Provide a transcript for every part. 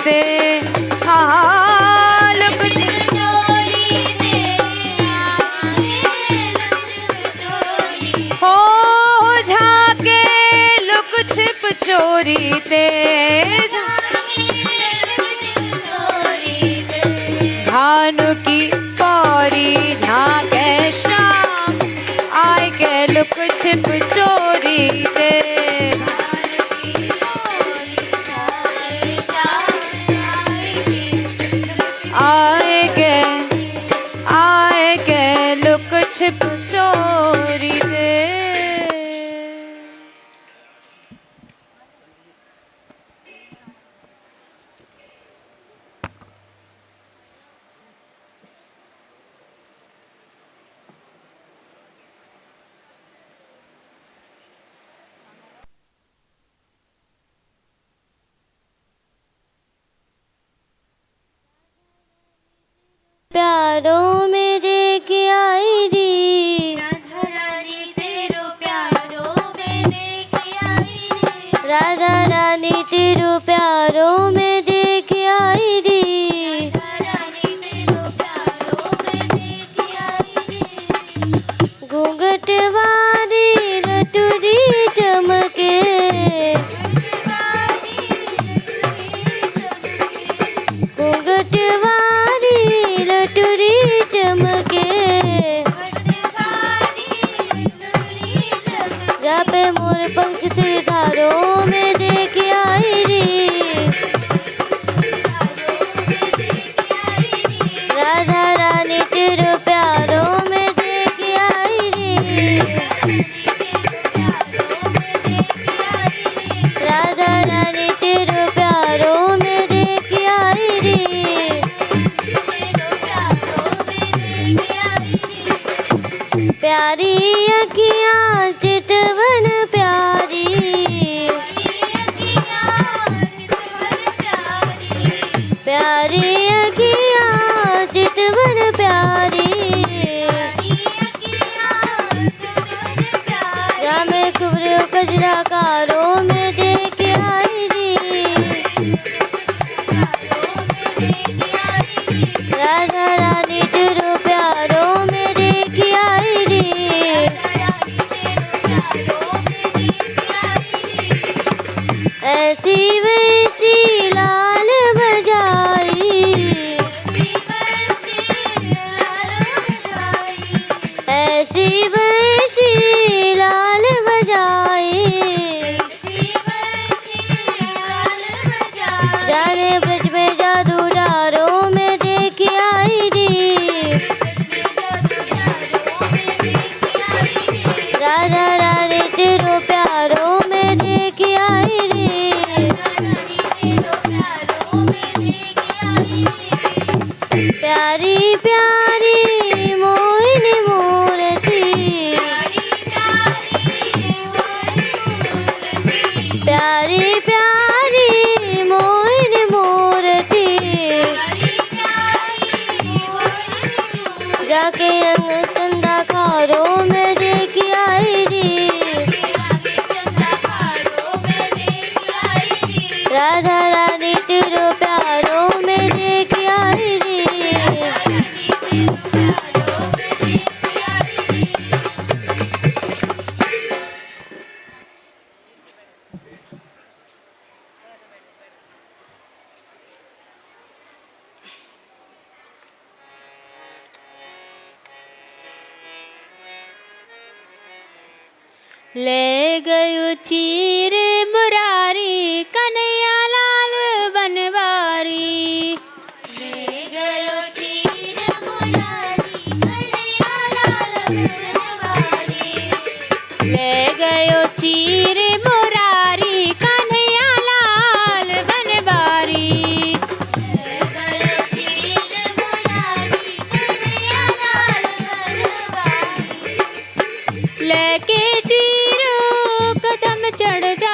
ते हाँ लुक हो झाके लुक छिप चोरी ते भानु की पौरी झाके शाम आए के लुक छिप चोरी ते आए के लुक छिप चोरी ते प्यारों में देख आई री राधा रानी तेरो प्यारों में देख आई रे राधा रानी तेरो प्यारों में देख आई री रानी तेरो प्यारों में देख आई रे घूंघट वाली लटुरी चमके घूंघट वाली लटुरी चमके जा पे मोर पंख सिधारों में देख आई री राधा रानी तेरो प्यारों में देख आई री राधा रानी तेरो प्यारों में देख आई री प्यारी अखियाँ चितवन प्यारी प्यारी अखियाँ चितवन प्यारी जा मैं खुबरियों कजरा कारों में देख आई री राधा रानी तेरो प्यारों में देख आई री ऐसी वैसी लाल बजाई ऐसी वैसी लाल बजाई जाने ब्रज में जादू डारों में देख आई री राधा रानी तेरो प्यारों में देख आई री प्यारी प्यारी मोहिनी मूर्ति प्यारी प्यारी मोहिनी मूर्ति जाके अंग चंदा खारों में देख आई री राधा रानी तेरो प्यारों में देख आई री ले गयो चीर मुरारी कन्हैया लाल बनवारी ले गयो चीर मुरारी कन्हैया लाल बनवारी ले गयो चीर मुरारी कन्हैया लाल बनवारी ले गयो चीर मुरारी कन्हैया लाल बनवारी लेके चीर कदम चढ़ जा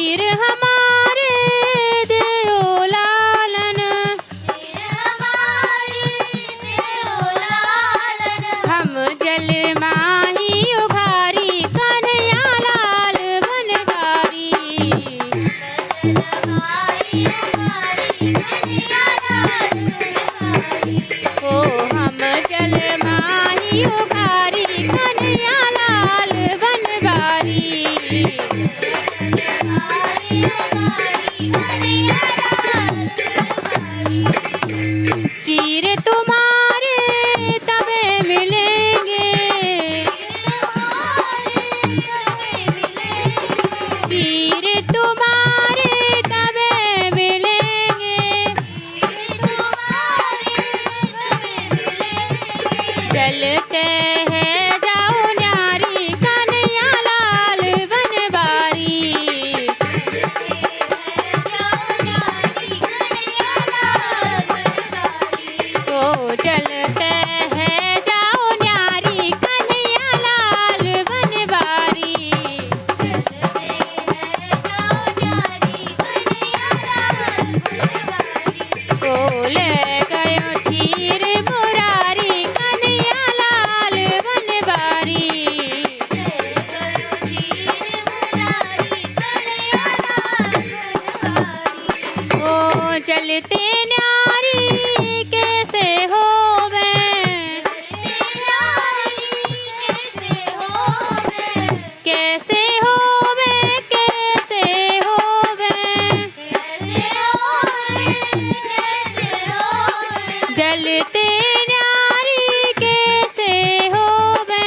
चीर हमारे देओ लालन, हम जल माही उघारी कन्हैया लाल बनवारी। ओ हम जल माही उघारी कन्हैया लाल बनवारी। चीर तुम्हारे तबे मिलेंगे, चीर तुम्हारे तबे मिलेंगे, चलते हैं जाओ न्यारी कन्हैया लाल बनवारी। ओ चलते हैं जाओ न्यारी कन्हैया लाल बनवारी। ओ ले गयो चीर मुरारी कन्हैया लाल बनवारी। ओ चलते न्यारी कैसे होवे, कैसे होवे, कैसे होवे, जलते न्यारी कैसे होवे,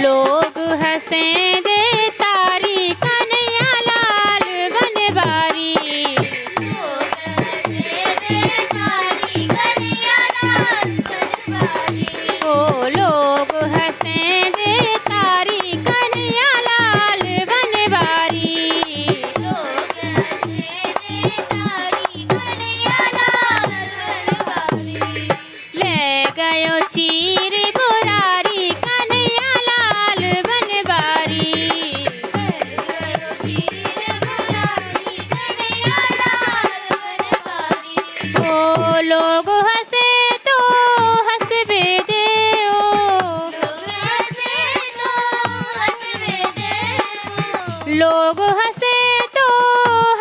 लोग हंसेंगे तारी कन्हैया लाल बनवारी। ओ लोग हंसेंगे तारी कन्हैया लाल बनवारी। ले गयो चीर मुरारी कन्हैया लाल बनवारी। ओ लोग हंसे तो हंसबे देओ, लोग हंसे तो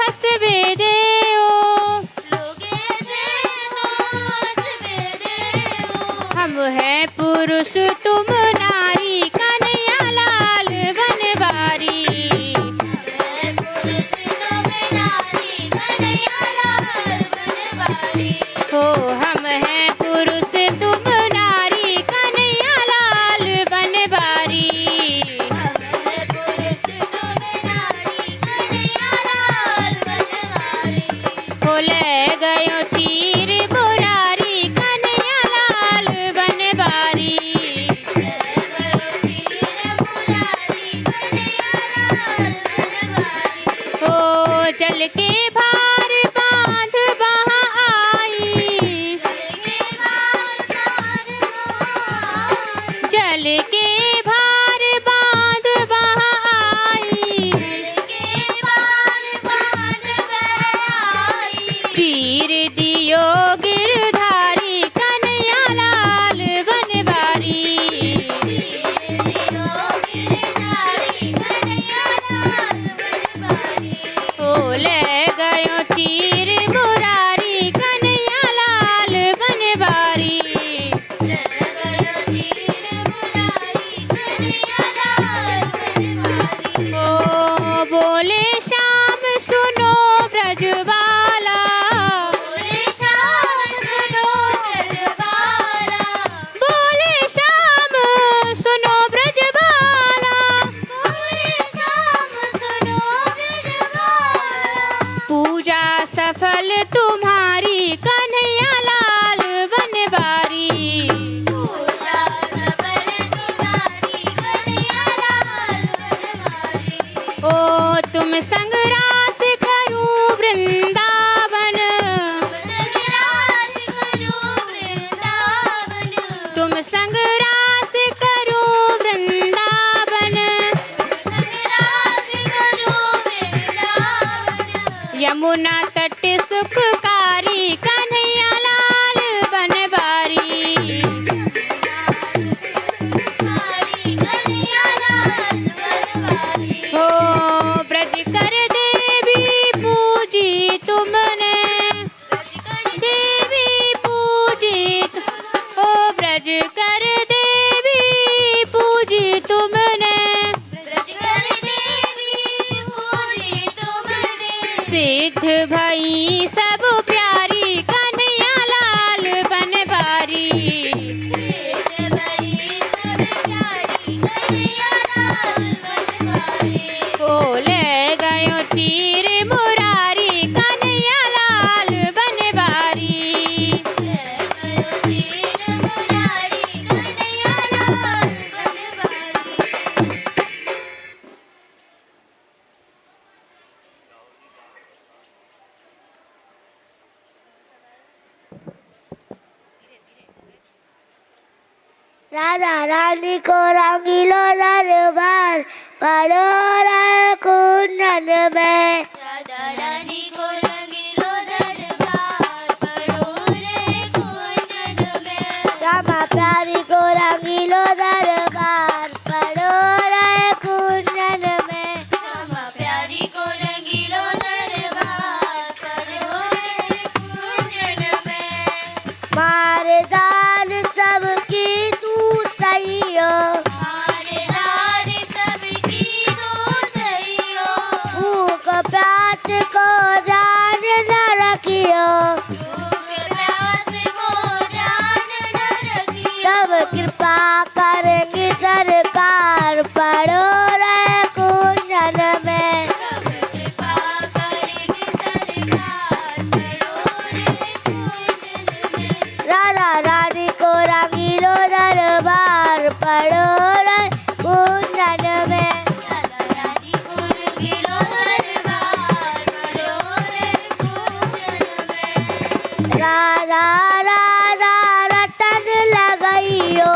हंसबे देओ, हम हैं पुरुष तुम नारी कन्हैया लाल बनवारी। हो हम हैं पुरुष तुम नारी कन्हैया लाल बनवारी। हो ले गयो चीर मुरारी कन्हैया लाल बनवारी। हो चल के भार बांध वहाँ आई, जल के भार बांध वहाँ आई, चीर दियो गिरधारी कन्हैया लाल बनवारी। ओ ले गयो चीर मुरारी कन्हैया लाल बनवारी। ओ बोले श्याम सुनो ब्रजवाला, बोले श्याम सुनो ब्रजवाला, पूजा सफल तुम्हारी कन्हैया लाल बनवारी। ओ तुम संग रास करूं वृंदावन, तुम संग रास करूं वृंदावन, यमुना तट सुखकारी कन्हैया लाल बनवारी। हो ब्रज कर देवी पूजी तुमने, देवी पूजी ओ ब्रज कर देवी पूजी तुमने, सिद्ध भई सब प्यारी कन्हैया लाल बनवारी। बोले गयो चीर मुरारी कन्हैया लाल बनवारी। राधा रानी को रंगीलो दरबार पड़ो रे कुंजन में। राधा रानी को रंगीलो दरबार पड़ो रे कुंजन में। रामा प्यारी को रंगीलो दरबार पड़ो रे कुंजन में। रामा प्यारी को रंगीलो दरबार पड़ो रे कुंजन में। मारे दाल सबकी तू सही हो, हमारे हार सबकी तो सही हो। भूख प्यास को ध्यान न रखियो, भूख प्यास को ध्यान न रखियो। सब कृपा करेंगी सरकार पड़ो रे कुंजन में। सब कृपा करेगी सरकार पड़ो रे कुंजन में। राधा रानी को रंगीलो दरबार पड़ो रे कुंजन में। राधा रानी को रंगीलो दरबार पड़ो रे कुंजन में। राधा राधा रटन लगइयो,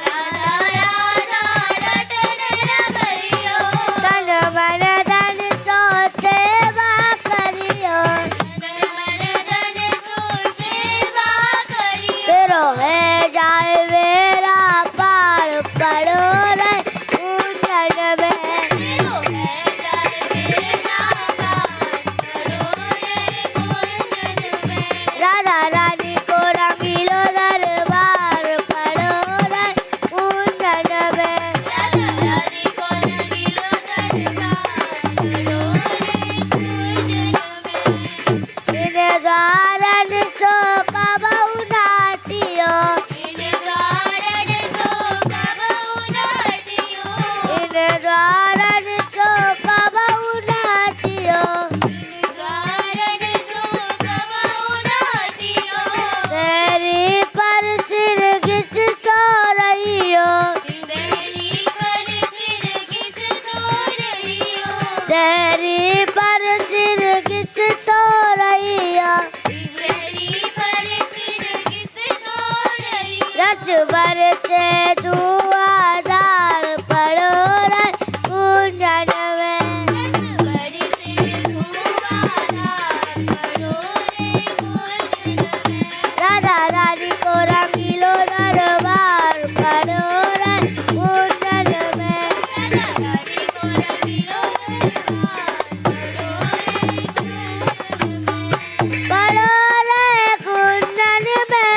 राधा राधा रटन लगइयो। तन मन धन तो सेवा करियो, तन मन धन सो सेवा करियो। तेरो है जाए मेरा पार पड़ो रे कुंजन में। तेरो है जाए मेरा पार पड़ो रे कुंजन में। राधा रानी को रंगीलो दरबार पड़ो रे कुंजन में। राधा रानी को रंगीलो दरबार पड़ो रे कुंजन में। इन गारन सो कबहु नाटियो, इन द्वारन सो कबहु न हटियो। इन गारन सो कबहु नाटियो। द्वारन सो कबहु न हटियो। तेरी पर सिर घिस तो रहियो, तेरी पर सिर घिस तो रहियो। तेरी पर सिर घिस तो रहियो। तेरी पर सिर घिस तो रहियो। रस बरसे धुआंधार पड़ो रे कुंजन में। रस बरसे धुआंधार पड़ो रे कुंजन में। राधा रानी को रंगीलो दरबार पड़ो रे कुंजन में। राधा रानी को रंगीलो दरबार पड़ो रे कुंजन में। पड़ो रे कुंजन में,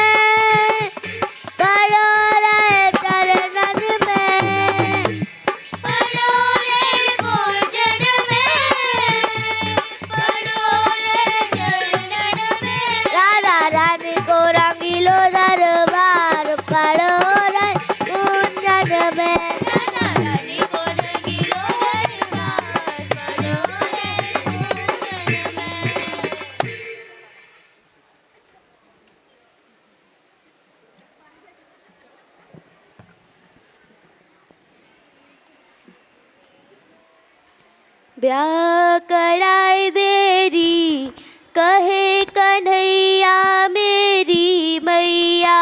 पड़ो रे चरणन में। पड़ो रे कुंजन में। पड़ो रे चरणन में। राधा रानी को रंगीलो दरबार पड़ो रे कुंजन में। राधा रानी को रंगीलो दरबार पड़ो रे कुंजन में। ब्याह कराए देरी कहे कन्हैया मेरी मैया।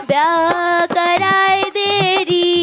ब्याह कराए देरी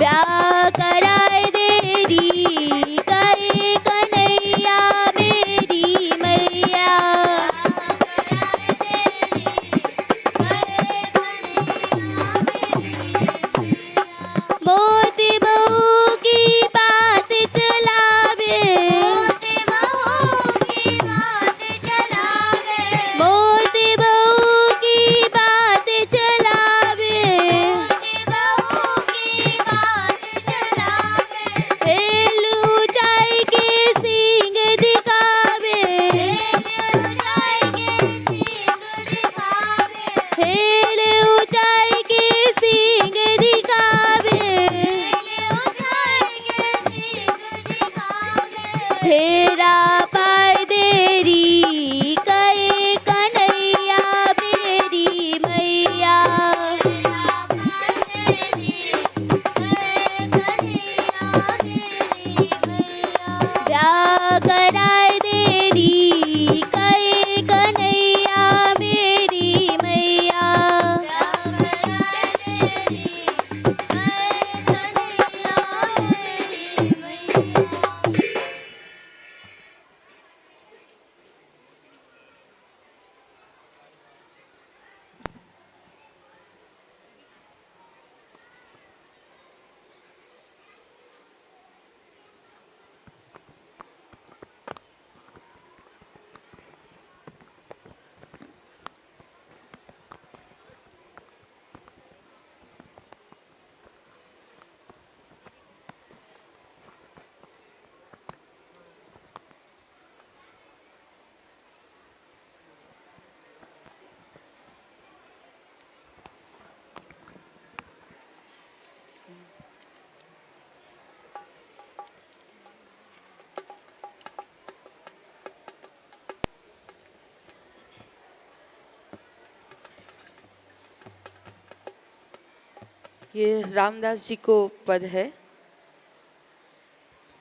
ब्याह कराए देरी कहे कन्हैया मेरी मैया। मोती बहू की बात चलावे, मोती बहू की बात चलावे, मोती बहू की बात चलावे। मोती बहू की बात चलावे, हेल ऊंचाई के सींग दिखावे, हेल ऊंचाई के सींग दिखावे, हेल ऊंचाई के सींग दिखावे। फेरा पाए देरी कहे कन्हैया मेरी मैया। ब्याह कराए देरी कहे कन्हैया मेरी मैया। ये रामदास जी को पद है।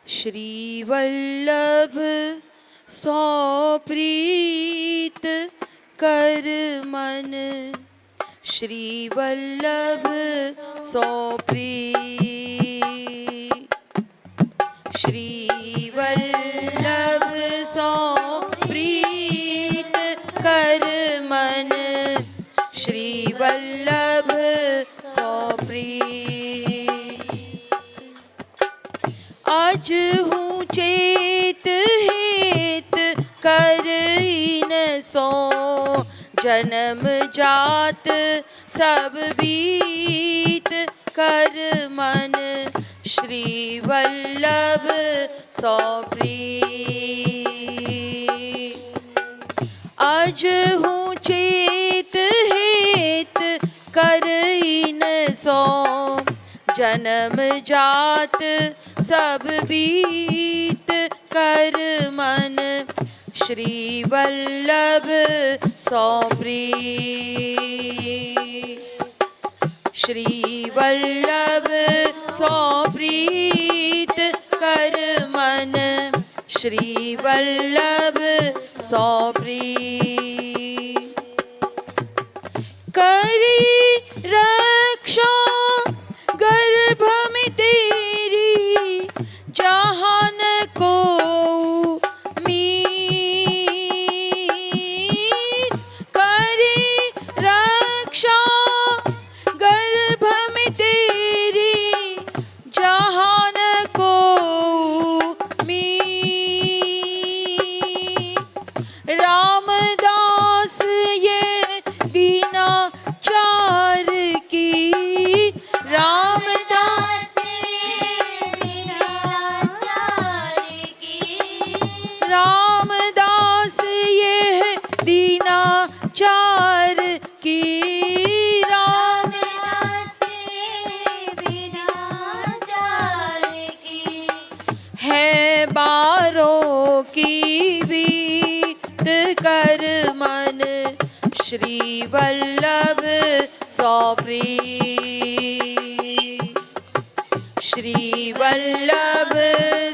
श्री वल्लभ सौ प्रीत कर मन, श्री वल्लभ सौ प्रीत, श्री वल्लभ सौ प्रीत कर मन, श्री वल्लभ सौ प्रीत। आज हूँ चेत हेत कर इन सो, जन्म जात सब बीत कर मन, श्री वल्लभ सौ प्रीत। आज हूँ चेत हेत कर इन सो, जन्म जात सब बीत कर मन, श्री वल्लभ सौ प्रीत, श्री वल्लभ सौ प्रीत कर मन, श्री वल्लभ सौ प्रीत। करी रक्षा गर्भ में तेरी, जहान को मीत। करी रक्षा गर्भ में तेरी, जहान को मीत। रामदास ये दीनाचार की, रामदास रामदास ये दीनाचार की, रामदास है बारों की बीत कर मन, श्री वल्लभ सौ प्रीत, श्री वल्लभ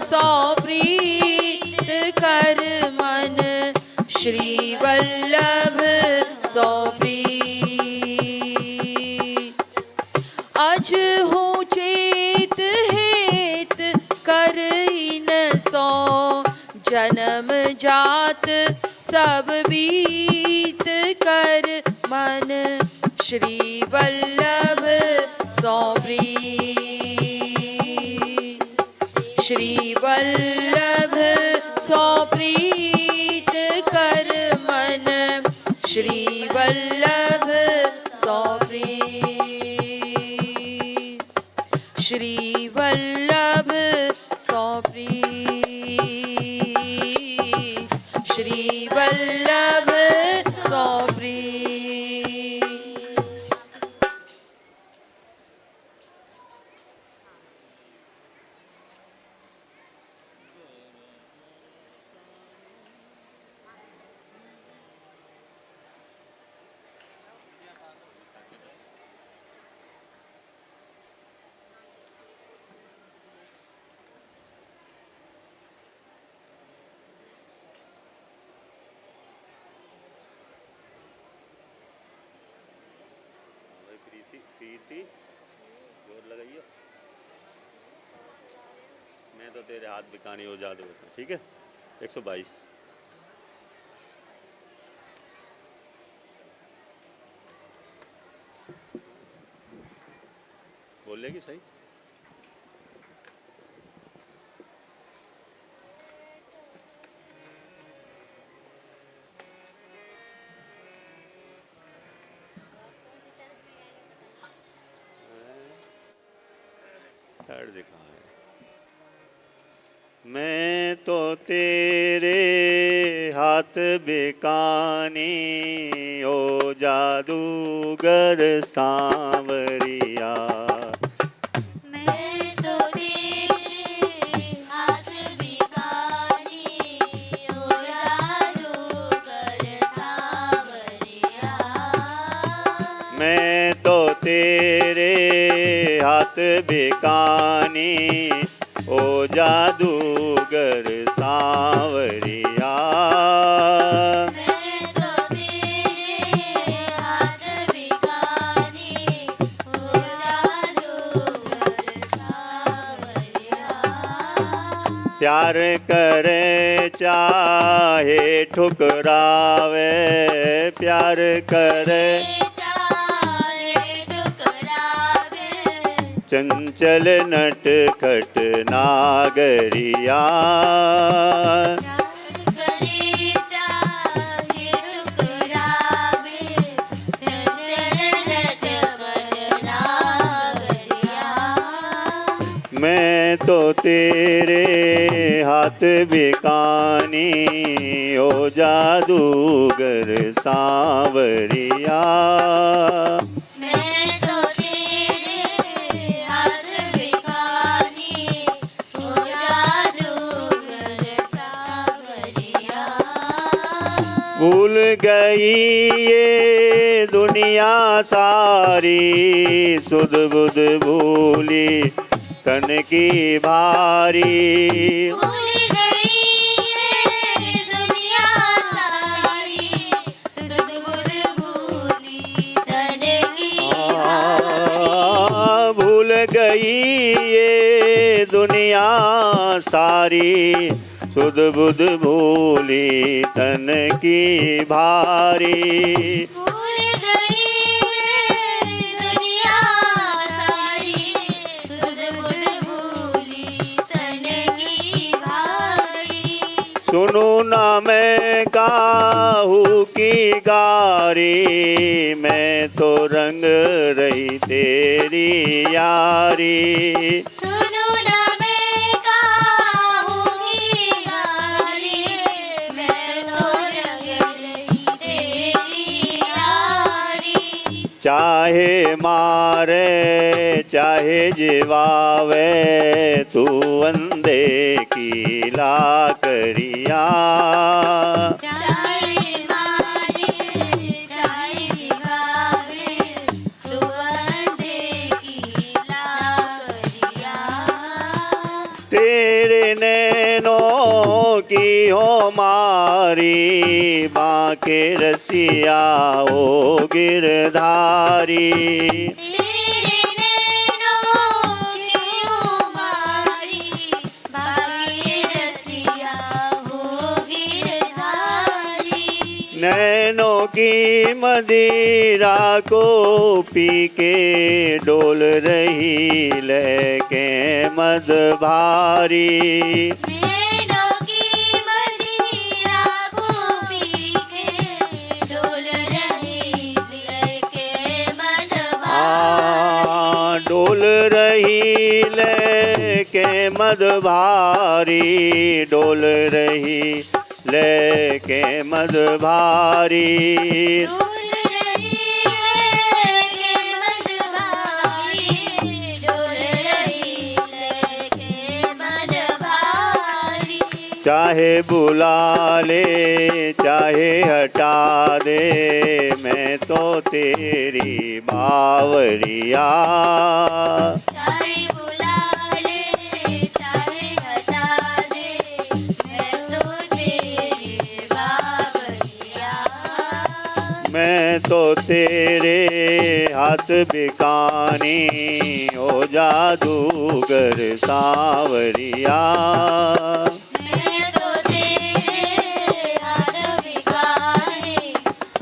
सौ प्रीत कर मन, श्री वल्लभ सौ प्रीत। आज हूँ चेत कर इन सो जन्म जात सब बीत कर मन श्री वल्लभ सो प्रीत श्री वल्लभ सो प्रीत कर मन श्री वल्लभ सो प्रीत श्री वल्लभ सो प्रीत श्री वल्लभ सो प्रीत। प्रीति जोर लगाइए। मैं तो तेरे हाथ बिकानी हो जादू। ठीक है 122। बोल लेगी सही। थर्ड दिखा है। मैं तो तेरे हाथ बेकानी ओ जादूगर सांवरिया। मैं तो तेरे हाथ बेकानी ओ जादूगर सांवरिया। मैं तो तेरे हाथ बेकानी ओ जादूगर सांवरिया। मैं तो तेरे हाथ बेकानी ओ जादूगर सांवरिया। प्यार करे चाहे ठुकरावे प्यार करे चंचल नटखट नागरिया। मैं तो तेरे हाथ बेकानी ओ जादूगर सांवरिया। भूल गई ये दुनिया सारी सुध बुध भूली तन की भारी। भूल गई ये दुनिया सारी सुध बुध भूली तन की भारी। भूल गई ये दुनिया सारी सुध बुध भूली तन की भारी। भूल गई दुनिया सारी सुध बुध भूली तन की भारी। सुनो ना मैं काहू की गारी मैं तो रंग रही तेरी यारी। सुनो ना मैं कहूँगी नारी मैं तो रंग रही तेरी यारी। चाहे मारे चाहे जीवावे तू अंधे की लाकड़िया। चाहे मारे चाहे जिवावे तू अंधे की लाकड़िया। तेरे नैनों की हो मारी बांके रसिया ओ गिरधारी। तेरे नैनों की उमारी की मदिरा को पी के डोल रही लहके मद भारी। नैनों की मदिरा को पी के डोल रही लहके मद भारी। डोल रही लहके मद भारी, डोल रही लहके मद भारी। डोल रही लहके मद भारी, डोल रही लहके मद भारी। चाहे बुला ले चाहे हटा दे, मैं तो तेरी बावरिया। चाहे बुला ले चाहे हटा दे, मैं तो तेरी बावरिया। मैं तो तेरे हाथ बिकानी, ओ जादूगर सांवरिया। मैं तो तेरे हाथ भिखारी,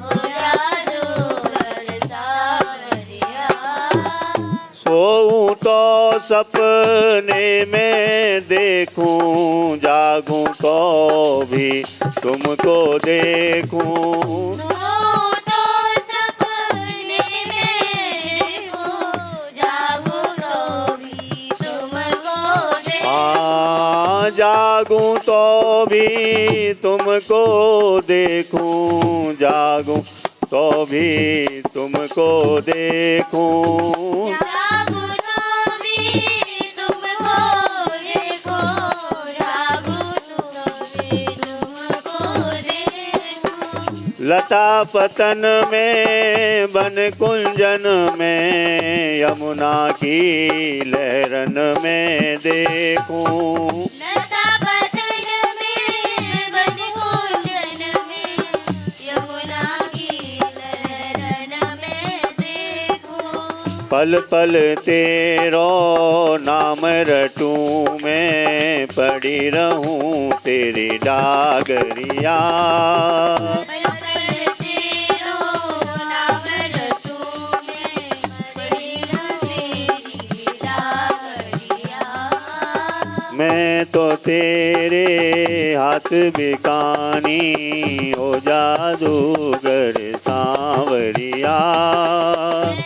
ओ जादूगर सांवरिया। सोऊं तो सपने में देखूं, जागूं तो भी तुमको देखूं। तो सपने में देखूं, जागूं तो भी तुमको देखूं। जागूं तो भी तुमको देखूं, जागूं तो भी तुमको देखूं। जागूं तो भी तुमको देखूं, जागूं तो भी तुमको देखूं। लता पतन में बन कुंजन में, यमुना की लहरन में देखूं। लता पतन में बन कुंजन में, यमुना की लहरन में देखूं। पल पल तेरो नाम रटूं, मैं पड़ी रहूं तेरी डागरिया। पल पल तेरो नाम रटूं, मैं पड़ी रहूं तेरी डागरिया। मैं तो तेरे हाथ बिकानी, ओ जादूगर सांवरिया।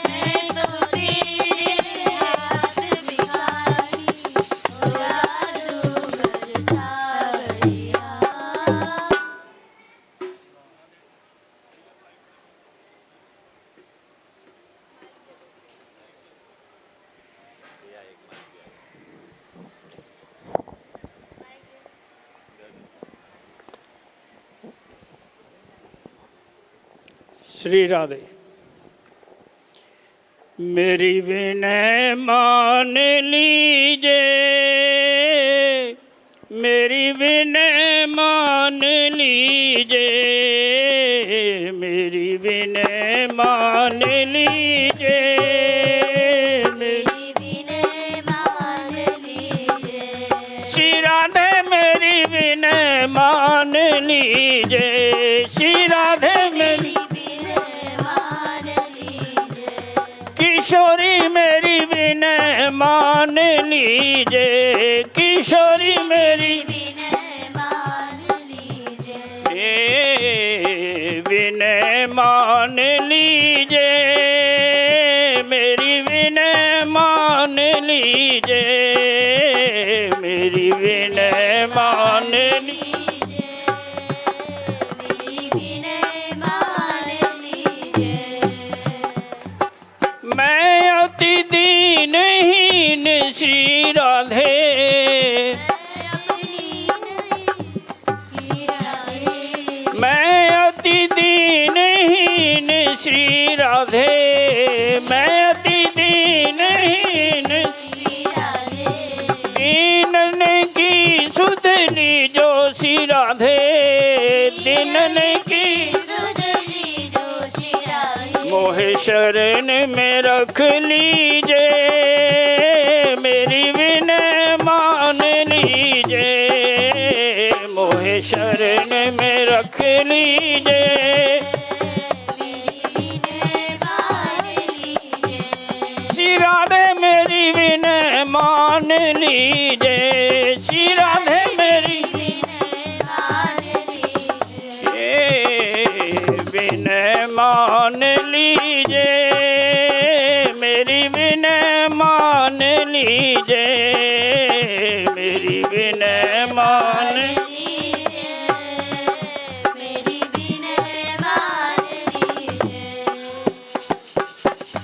मैं तो तेरे हाथ भिखारी, ओ जादूगर सांवरिया। श्री राधे। मेरी विनय मान लीजिए, मेरी विनय मान लीजिए, मेरी विनय मान लीजिए। मेरी विनय मान लीजिए। श्री राधे मेरी विनय मान लीजिए, श्री राधे मेरी किशोरी मेरी विनय मान लीजिए, किशोरी मेरी विनय मान लीजिए, मेरी विनय मान लीजिए, मेरी विनय मान लीजिए। मैं अति दीनहीन श्री राधे, मैं अति दीनहीन श्री राधे, मैं अति दीनहीन दीनन की सुध लीजो श्री राधे, दीनन की मोहे शरण में रख लीजिए, मेरी विनय मान लीजिए, मोहे शरण में रख लीजिए। मेरी विनय मान लीजे, श्री राधे मेरी विनय मान लीजे, मेरी विनय मान लीजे, मेरी विनय मान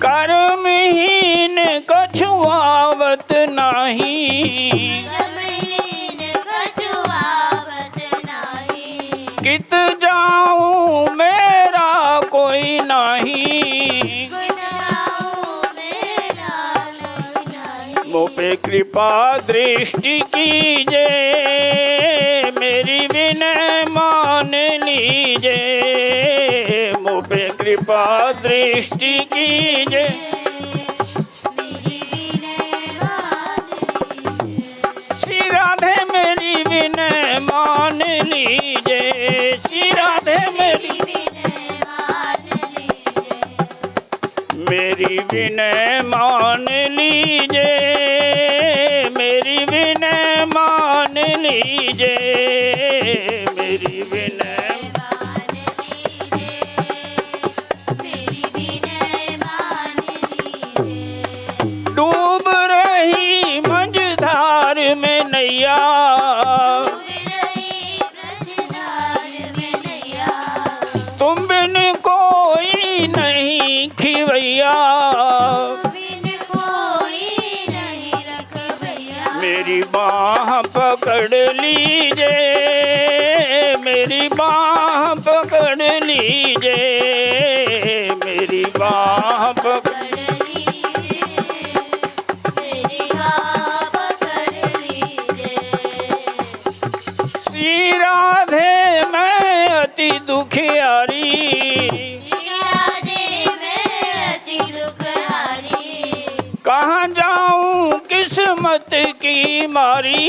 कर्महीन कछुआवत नाही, कित जाऊं मेरा कोई नहीं, मुँह पे कृपा दृष्टि कीजे, मेरी विनय मान लीजे, मुँह पे कृपा दृष्टि कीजे, श्री राधे मेरी विनय मान लीजे, श्री राधे मेरी विनय मान लीजे, मेरी विनय मान लीजे, मेरी विनय डूब रही मझधार में नैया, तुम बिन कोई नहीं खिवैया, मेरी बाह पकड़ लीजे, मेरी बाह पकड़ लीजे, मेरी बाह पकड़ श्री राधे मैं अति दुखियारी, कहाँ जाऊं किस्मत की मारी,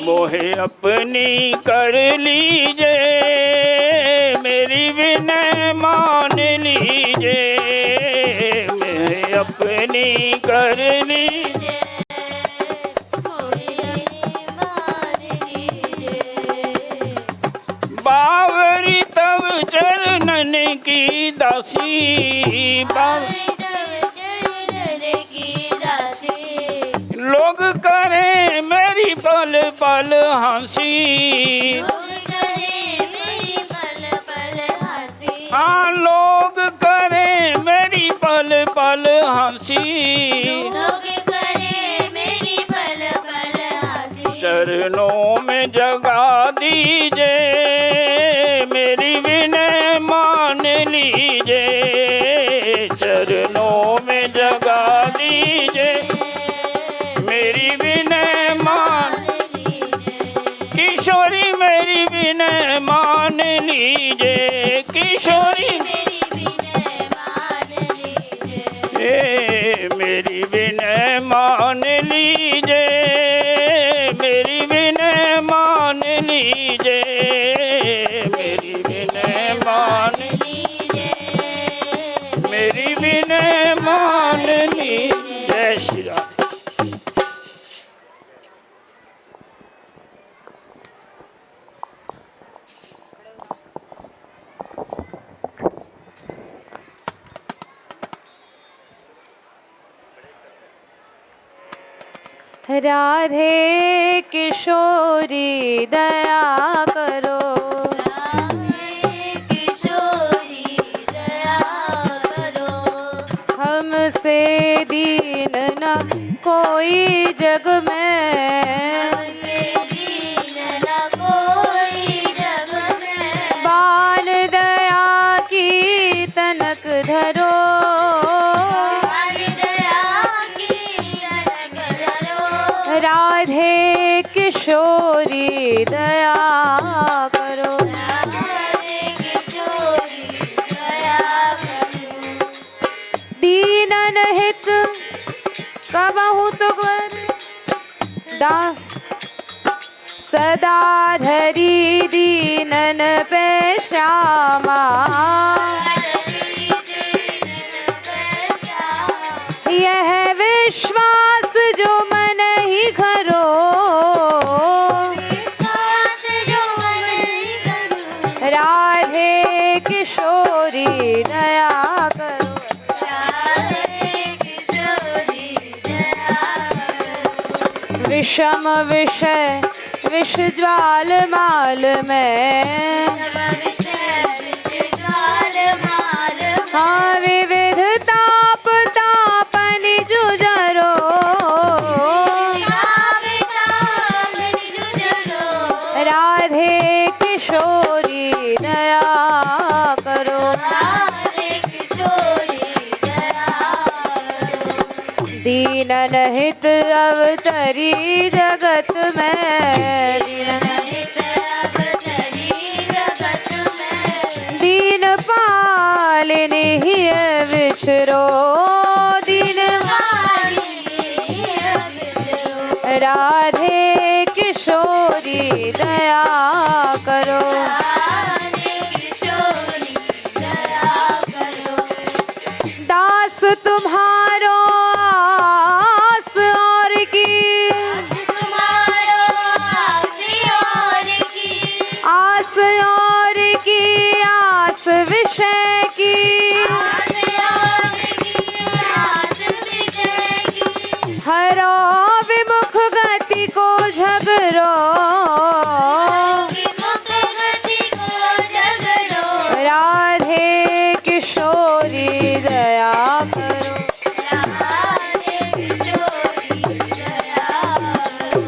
मोहे अपनी कर लीजे, मेरी विनय मान लीजे, मैं अपनी कर लीजे, बावरी तब चरणन की दासी, लोग करें मेरी पल पल हंसी, हाँ लोग करें मेरी पल पल हंसी, चरणों में जगा दीजे, मेरी विनय मान लीजे, चरणों में जगा दीजे, मेरी विनय मान, किशोरी मेरी विनय मान लीजे, किशोरी मेरी विनय मान लीजे, मेरी विनय मान लीजे, मेरी विनय मान लीजे, मेरी विनय मान लीजे, जय श्री राम। राधे किशोरी दया करो, हमसे दीन न कोई जग में, बान दया की तनक धरो, राधे किशोरी दया करो, दीनन हित कबहु तुगर, सदा धरी दीनन पे श्यामा, विश्वास जो मन ही करो, विश्वास जो मन ही करो, राधे किशोरी दया करो। राधे किशोरी दया करो। विषम विषय विष ज्वाल माल में, सब विषय विष ज्वाल माल में, हाँ विविध ताप तापन जुझरो, राधे किशोरी दया करो। राधे किशोरी दया करो। दीनन हित अवतरी जगत में, दीनहित अवतरी जगत में, दीन पालिनी विचरो, दीन राधे किशोरी दया करो। राधे किशोरी दया करो। दास तुम्हारो आस और की, तुम्हारो आस और की, आस और की आस विषय की, आस और की, आस विषय की, हरो विमुख गति को झगड़ो, विमुख गति को झगड़ो, राधे किशोरी दया करो। राधे किशोरी दया करो।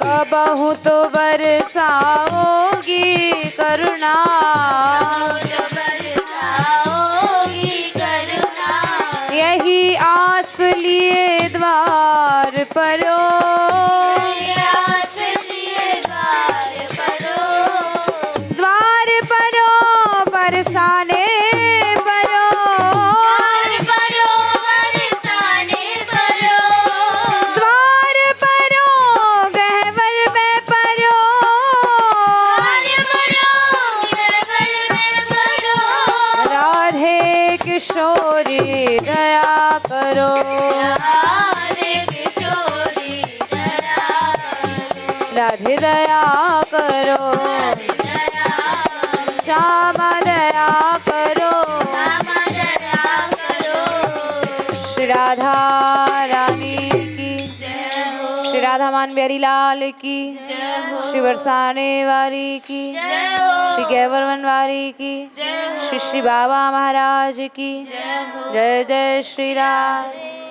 कबहु तो बरसाओगी करुणा, जो बरसाओगी करुणा, यही आस लिए द्वार परो, आस लिए द्वार परो, द्वार परो बरसाने परो, द्वार परो बरसाने परो, द्वार परो गहवर में परो, द्वार परो गहवर में परो, राधे किशोरी दया करो। राधे किशोरी दया करो। राधे दया करो, दया करो। श्यामा दया करो, रामा दया करो। श्री राधा रानी की, जय हो, श्री राधा मान बिहारी लाल की, जय हो, श्री बरसाने वारी की, जय हो, श्री गैवरवन वारी की, जय हो, श्री श्री बाबा महाराज की, जय हो। जय जय श्री राम। राधे